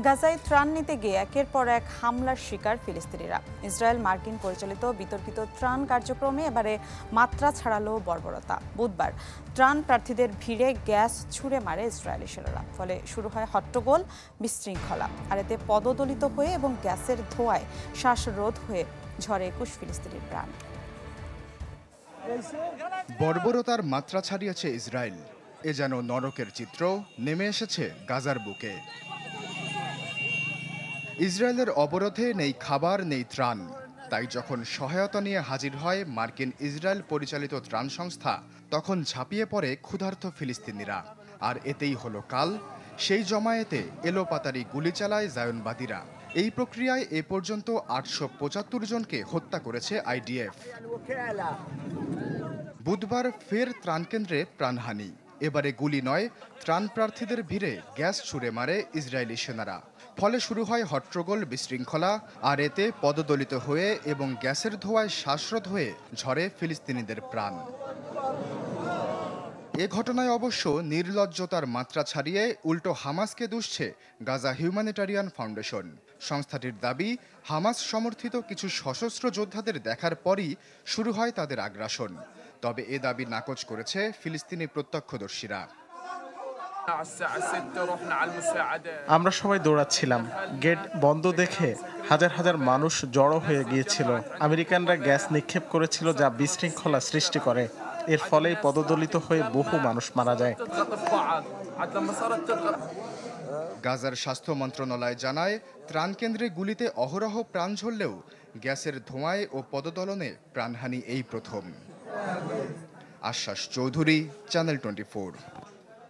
গাজায় ত্রাণ নিতে গিয়ে একের পর এক হামলার শিকার ফিলিস্তিনিরা। ইসরায়েল মার্কিন পরিচালিত বিতর্কিত ত্রাণ কার্যক্রমে এবারে মাত্রা ছাড়ালো বর্বরতা। বুধবার ত্রাণ প্রার্থীদের ভিড়ে গ্যাস ছুড়ে মারে ইসরায়েলি সেনারা। ফলে শুরু হয় হট্টগোল, বিশৃঙ্খলা। আর এতে পদদলিত হয়ে এবং গ্যাসের ধোঁয়ায় শ্বাসরোধ হয়ে ঝরে ২১ ফিলিস্তিনির প্রাণ। বর্বরতার মাত্রা ছাড়িয়েছে ইসরায়েল। এ যেন নরকের চিত্র নেমে এসেছে গাজার বুকে। ইসরায়েলের অবরোধে নেই খাবার, নেই ত্রাণ। তাই যখন সহায়তা নিয়ে হাজির হয় মার্কিন ইসরায়েল পরিচালিত ত্রাণ সংস্থা, তখন ঝাঁপিয়ে পড়ে ক্ষুধার্ত ফিলিস্তিনিরা। আর এতেই হলো কাল, সেই জমায়েতে এলোপাতাড়ি গুলি চালায় জায়নবাদীরা। এই প্রক্রিয়ায় এ পর্যন্ত ৮৭৫ জনকে হত্যা করেছে আইডিএফ। বুধবার ফের ত্রাণকেন্দ্রে প্রাণহানি। এবারে গুলি নয়, ত্রাণ প্রার্থীদের ভিড়ে গ্যাস ছুড়ে মারে ইসরায়েলি সেনারা। ফলে শুরু হয় হট্টগোল, বিশৃঙ্খলা। আর এতে পদদলিত হয়ে এবং গ্যাসের ধোঁয়ায় শ্বাসরোধ হয়ে ঝরে ফিলিস্তিনিদের প্রাণ। এ ঘটনায় অবশ্য নির্লজ্জতার মাত্রা ছাড়িয়ে উল্টো হামাসকে দুষছে গাজা হিউম্যানিটারিয়ান ফাউন্ডেশন। সংস্থাটির দাবি, হামাস সমর্থিত কিছু সশস্ত্র যোদ্ধাদের দেখার পরই শুরু হয় তাদের আগ্রাসন। তবে এ দাবি নাকচ করেছে ফিলিস্তিনি প্রত্যক্ষদর্শীরা। আমরা সবাই দৌড়াচ্ছিলাম, গেট বন্ধ দেখে হাজার হাজার মানুষ জড়ো হয়ে গিয়েছিল। আমেরিকানরা গ্যাস নিক্ষেপ করেছিল, যা বিশৃঙ্খলা সৃষ্টি করে। এর ফলেই পদদলিত হয়ে বহু মানুষ মারা যায়। গাজার স্বাস্থ্য মন্ত্রণালয় জানায়, ত্রাণকেন্দ্রে গুলিতে অহরহ প্রাণ ঝরলেও গ্যাসের ধোঁয়ায় ও পদদলনে প্রাণহানি এই প্রথম। আশ্বাস চৌধুরী, চ্যানেল 24।